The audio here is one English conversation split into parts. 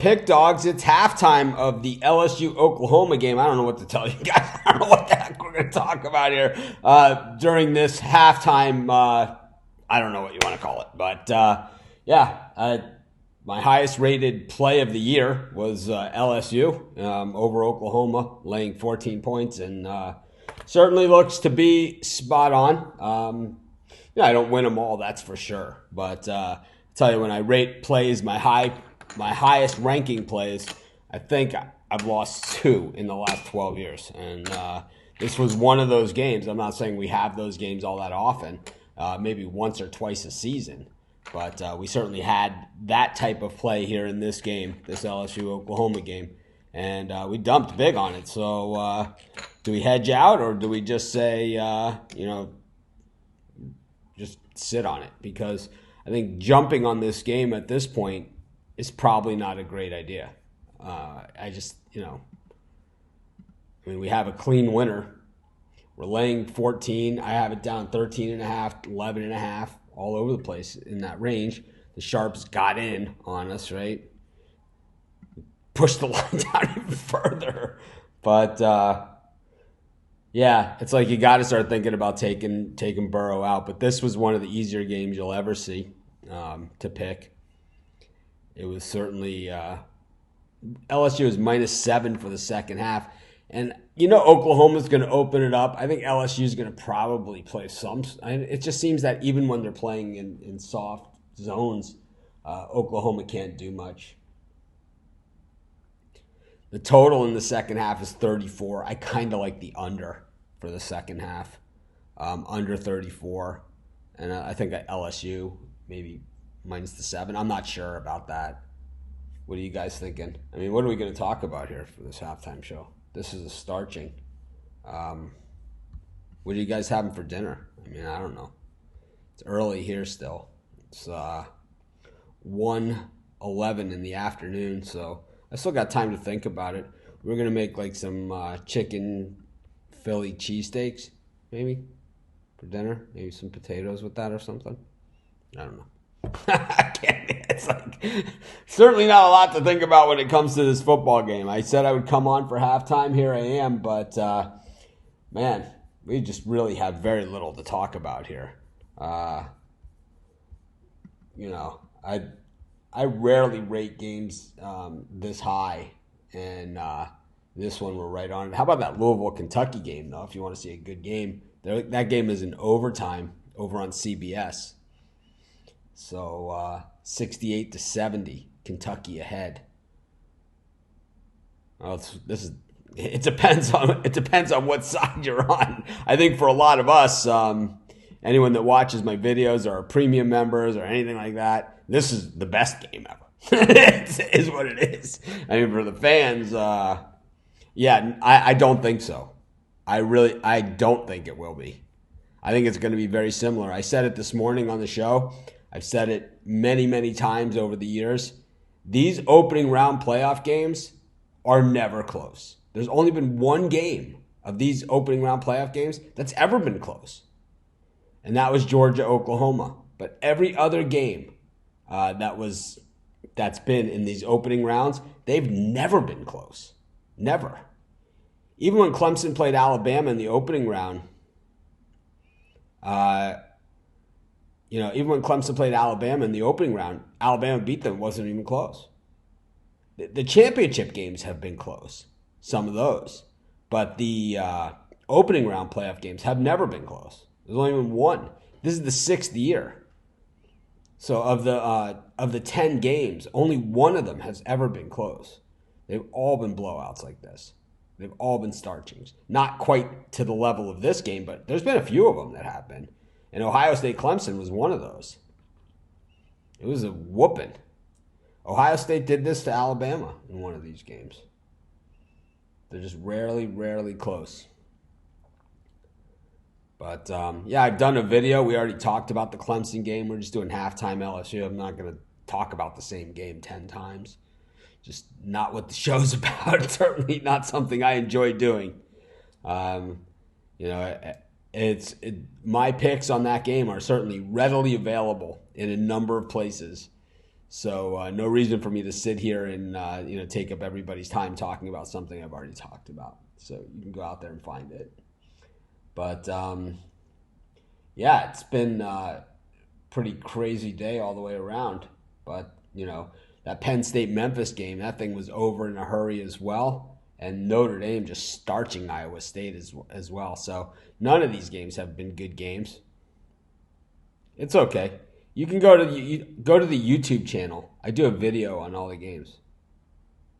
Pick dogs. It's halftime of the LSU Oklahoma game. I don't know what to tell you guys. I don't know what the heck we're going to talk about here during this halftime. I don't know what you want to call it, but my highest rated play of the year was LSU over Oklahoma, laying 14 points, and certainly looks to be spot on. I don't win them all, that's for sure, but I'll tell you, when I rate plays, my highest ranking plays, I think I've lost 2 in the last 12 years. And this was one of those games. I'm not saying we have those games all that often, maybe once or twice a season. But we certainly had that type of play here in this game, this LSU-Oklahoma game. And we dumped big on it. So do we hedge out, or do we just say, just sit on it? Because I think jumping on this game at this point is probably not a great idea. We have a clean winner. We're laying 14. I have it down 13.5, 11.5, all over the place in that range. The Sharps got in on us, right? Pushed the line down even further. But, it's like you got to start thinking about taking Burrow out. But this was one of the easier games you'll ever see to pick. It was certainly LSU is -7 for the second half. And, Oklahoma's going to open it up. I think LSU is going to probably play some. It just seems that even when they're playing in soft zones, Oklahoma can't do much. The total in the second half is 34. I kind of like the under for the second half, under 34. And I think at LSU, maybe -7. I'm not sure about that. What are you guys thinking? I mean, what are we going to talk about here for this halftime show? This is a starching. What are you guys having for dinner? I mean, I don't know. It's early here still. It's 1:11 in the afternoon, so I still got time to think about it. We're going to make like some chicken Philly cheesesteaks, maybe, for dinner. Maybe some potatoes with that or something. I don't know. It's like certainly not a lot to think about when it comes to this football game. I said I would come on for halftime. Here I am, but man, we just really have very little to talk about here. I rarely rate games this high, and this one we're right on it. How about that Louisville-Kentucky game, though? If you want to see a good game, that game is in overtime over on CBS. So 68-70, Kentucky ahead. Well, it depends on what side you're on. I think for a lot of us, anyone that watches my videos or are premium members or anything like that, this is the best game ever. It is what it is. I mean, for the fans, I don't think so. I don't think it will be. I think it's going to be very similar. I said it this morning on the show. I've said it many, many times over the years. These opening round playoff games are never close. There's only been one game of these opening round playoff games that's ever been close, and that was Georgia-Oklahoma. But every other game that's been in these opening rounds, they've never been close. Never. Even when Clemson played Alabama in the opening round, even when Clemson played Alabama in the opening round, Alabama beat them. It wasn't even close. The championship games have been close, some of those. But the opening round playoff games have never been close. There's only been one. This is the 6th year. So of the 10 games, only one of them has ever been close. They've all been blowouts like this. They've all been starchings. Not quite to the level of this game, but there's been a few of them that have been. And Ohio State-Clemson was one of those. It was a whooping. Ohio State did this to Alabama in one of these games. They're just rarely close. But, I've done a video. We already talked about the Clemson game. We're just doing halftime LSU. I'm not going to talk about the same game 10 times. Just not what the show's about. Certainly not something I enjoy doing. My picks on that game are certainly readily available in a number of places. So no reason for me to sit here and take up everybody's time talking about something I've already talked about. So you can go out there and find it. But yeah, it's been a pretty crazy day all the way around. But that Penn State Memphis game, that thing was over in a hurry as well. And Notre Dame just starching Iowa State as well. So none of these games have been good games. It's okay. You can go to the YouTube channel. I do a video on all the games.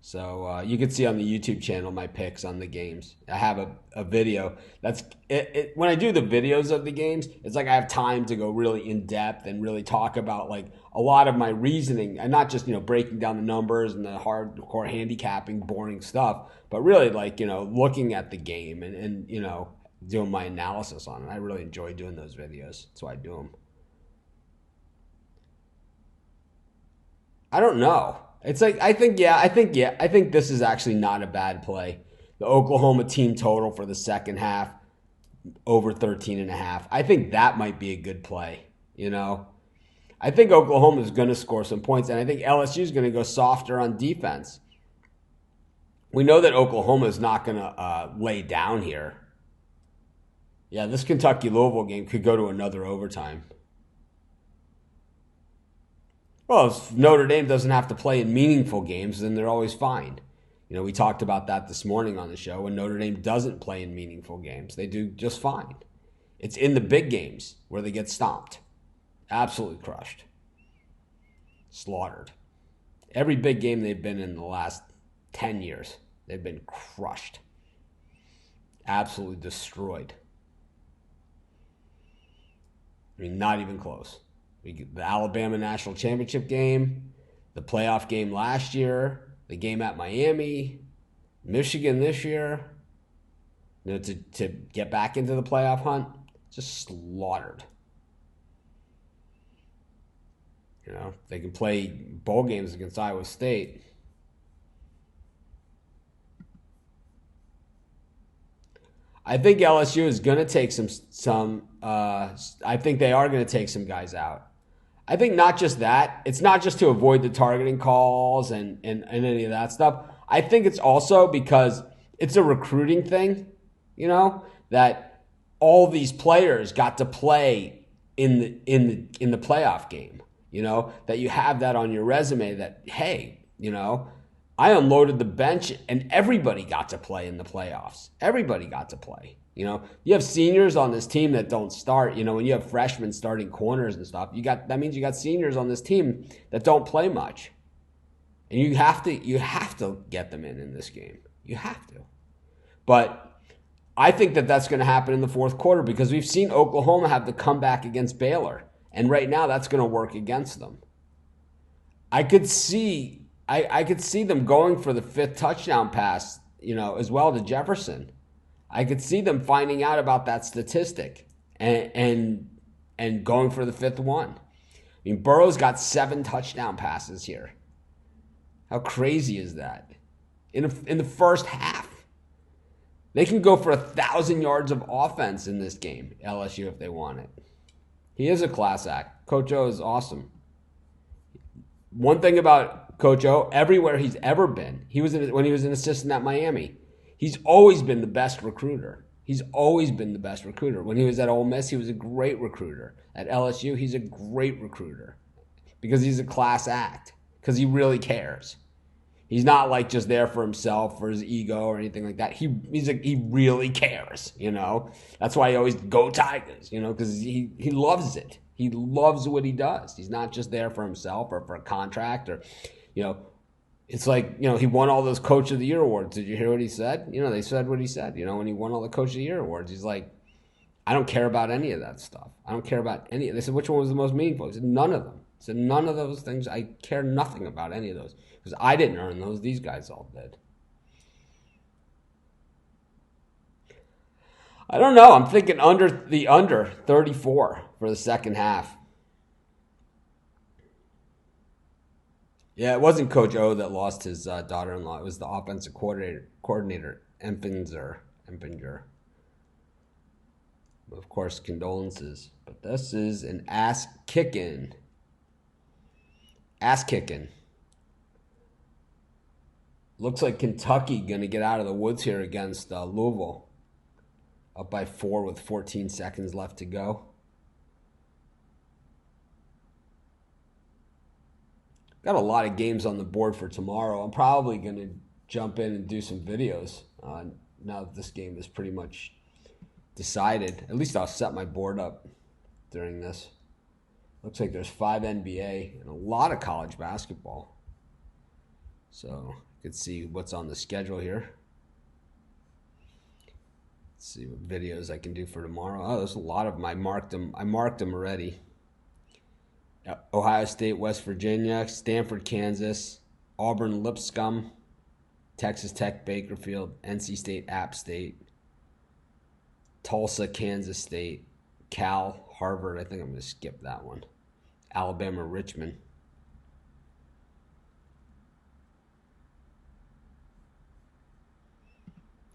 So you can see on the YouTube channel my picks on the games. I have a video. That's it. When I do the videos of the games, it's like I have time to go really in depth and really talk about like a lot of my reasoning, and not just breaking down the numbers and the hardcore handicapping, boring stuff, but really like looking at the game and doing my analysis on it. I really enjoy doing those videos. That's why I do them. I don't know. It's like I think this is actually not a bad play. The Oklahoma team total for the second half over 13.5. I think that might be a good play, I think Oklahoma is going to score some points, and I think LSU is going to go softer on defense. We know that Oklahoma is not going to lay down here. Yeah, this Kentucky-Louisville game could go to another overtime. Well, if Notre Dame doesn't have to play in meaningful games, then they're always fine. We talked about that this morning on the show. When Notre Dame doesn't play in meaningful games, they do just fine. It's in the big games where they get stomped. Absolutely crushed. Slaughtered. Every big game they've been in the last 10 years, they've been crushed. Absolutely destroyed. Not even close. The Alabama National Championship game, the playoff game last year, the game at Miami, Michigan this year, to get back into the playoff hunt, just slaughtered. They can play bowl games against Iowa State. I think LSU is going to take some. I think they are going to take some guys out. I think not just that. It's not just to avoid the targeting calls and any of that stuff. I think it's also because it's a recruiting thing, that all these players got to play in the playoff game, that you have that on your resume that, hey, I unloaded the bench and everybody got to play in the playoffs. Everybody got to play. You have seniors on this team that don't start. When you have freshmen starting corners and stuff, that means you got seniors on this team that don't play much. And you have to get them in this game. You have to. But I think that that's going to happen in the fourth quarter because we've seen Oklahoma have the comeback against Baylor. And right now that's going to work against them. I could see them going for the fifth touchdown pass, as well to Jefferson. I could see them finding out about that statistic and going for the fifth one. Burrow's got 7 touchdown passes here. How crazy is that? In the first half. They can go for 1,000 yards of offense in this game, LSU, if they want it. He is a class act. Coach O is awesome. One thing about Coach O, everywhere he's ever been, when he was an assistant at Miami, he's always been the best recruiter. He's always been the best recruiter. When he was at Ole Miss, he was a great recruiter. At LSU, he's a great recruiter because he's a class act, because he really cares. He's not like just there for himself, for his ego or anything like that. He really cares, That's why he always go Tigers, because he loves it. He loves what he does. He's not just there for himself or for a contract or, it's like, he won all those Coach of the Year awards. Did you hear what he said? They said what he said. When he won all the Coach of the Year awards, he's like, I don't care about any of that stuff. I don't care about any. They said, which one was the most meaningful? He said, none of them. He said, none of those things. I care nothing about any of those because I didn't earn those. These guys all did. I don't know. I'm thinking under 34 for the second half. Yeah, it wasn't Coach O that lost his daughter-in-law. It was the offensive coordinator Empinger. Of course, condolences. But this is an ass-kicking Ass kicking. Looks like Kentucky going to get out of the woods here against Louisville. Up by 4 with 14 seconds left to go. Got a lot of games on the board for tomorrow. I'm probably going to jump in and do some videos now that this game is pretty much decided. At least I'll set my board up during this. Looks like there's 5 NBA and a lot of college basketball. So you can see what's on the schedule here. Let's see what videos I can do for tomorrow. Oh, there's a lot of them. I marked them already. Ohio State, West Virginia, Stanford, Kansas, Auburn, Lipscomb, Texas Tech, Bakersfield, NC State, App State, Tulsa, Kansas State, Cal, Harvard. I think I'm going to skip that one. Alabama, Richmond.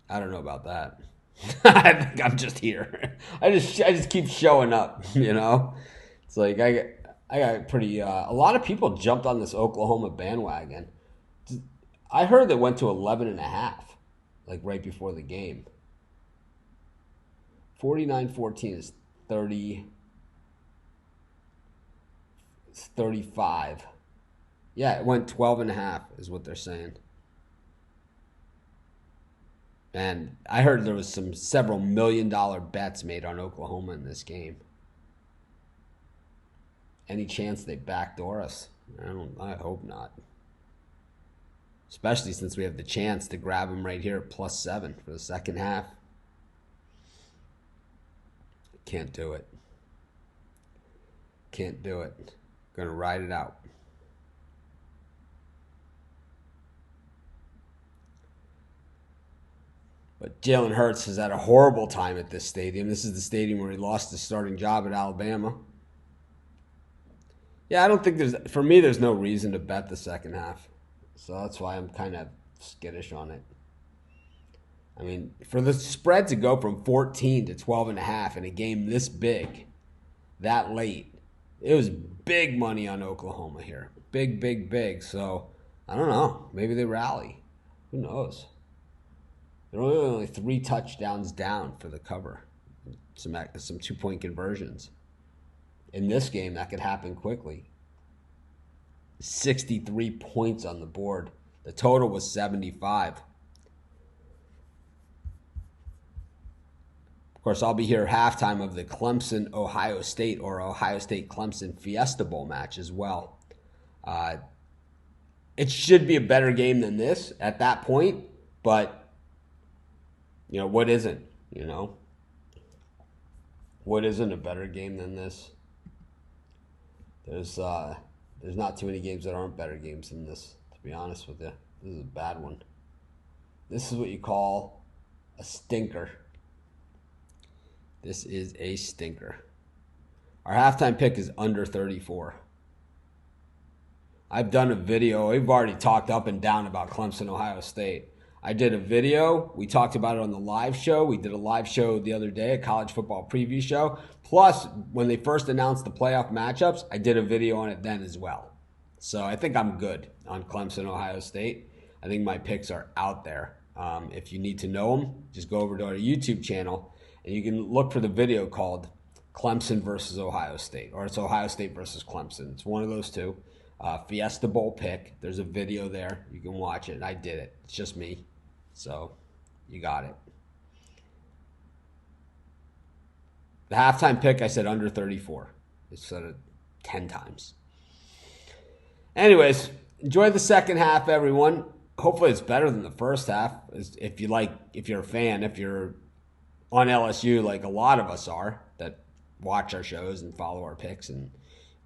I don't know about that. I think I'm just here. I just keep showing up, you know? It's like I got pretty a lot of people jumped on this Oklahoma bandwagon. I heard they went to 11.5 like right before the game. 49-14 is 35. Yeah, it went 12.5 is what they're saying. And I heard there was several $1 million bets made on Oklahoma in this game. Any chance they backdoor us? I hope not. Especially since we have the chance to grab them right here at +7 for the second half. Can't do it. Can't do it. Gonna ride it out. But Jalen Hurts has had a horrible time at this stadium. This is the stadium where he lost his starting job at Alabama. Yeah, I don't think there's no reason to bet the second half. So that's why I'm kind of skittish on it. I mean, for the spread to go from 14 to 12.5 in a game this big, that late, it was big money on Oklahoma here. Big, big, big. So, I don't know. Maybe they rally. Who knows? They're only 3 touchdowns down for the cover. Some 2-point conversions. In this game, that could happen quickly. 63 points on the board. The total was 75. Of course, I'll be here halftime of the Clemson-Ohio State or Ohio State-Clemson Fiesta Bowl match as well. It should be a better game than this at that point, but, you know, what isn't, you know? What isn't a better game than this? There's not too many games that aren't better games than this, to be honest with you. This is a bad one. This is what you call a stinker. This is a stinker. Our halftime pick is under 34. I've done a video. We've already talked up and down about Clemson, Ohio State. I did a video. We talked about it on the live show. We did a live show the other day, a college football preview show. Plus, when they first announced the playoff matchups, I did a video on it then as well. So I think I'm good on Clemson, Ohio State. I think my picks are out there. If you need to know them, just go over to our YouTube channel, and you can look for the video called Clemson versus Ohio State, or it's Ohio State versus Clemson. It's one of those two. Fiesta Bowl pick. There's a video there. You can watch it. I did it. It's just me. So you got it. The halftime pick, I said under 34. I said it 10 times. Anyways, enjoy the second half, everyone. Hopefully it's better than the first half. If you're a fan, if you're on LSU, like a lot of us are, that watch our shows and follow our picks, and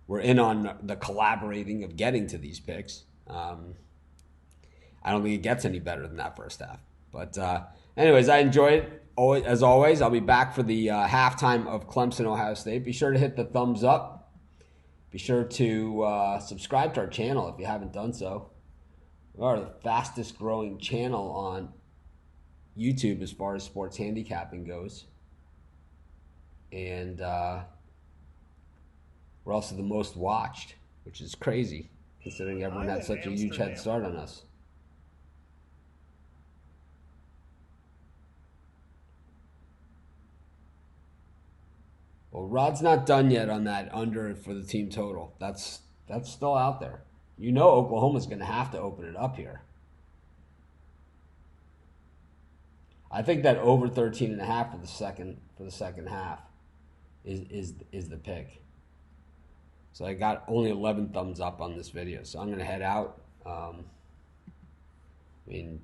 we're in on the collaborating of getting to these picks. I don't think it gets any better than that first half. But anyways, I enjoyed it. As always, I'll be back for the halftime of Clemson, Ohio State. Be sure to hit the thumbs up. Be sure to subscribe to our channel if you haven't done so. We are the fastest growing channel on YouTube as far as sports handicapping goes. And we're also the most watched, which is crazy. considering everyone had such a huge head start on us. Well, Rod's not done yet on that under for the team total. That's still out there. You know Oklahoma's going to have to open it up here. I think that over 13.5 for the second half is the pick. So I got only 11 thumbs up on this video. So I'm going to head out. I mean,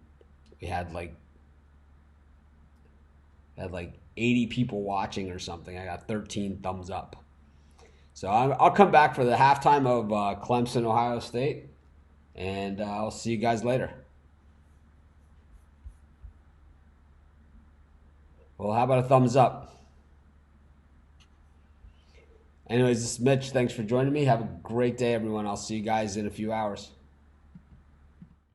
we had like 80 people watching or something. I got 13 thumbs up. So I'll come back for the halftime of Clemson, Ohio State, and I'll see you guys later. Well, how about a thumbs up? Anyways, this is Mitch. Thanks for joining me. Have a great day, everyone. I'll see you guys in a few hours.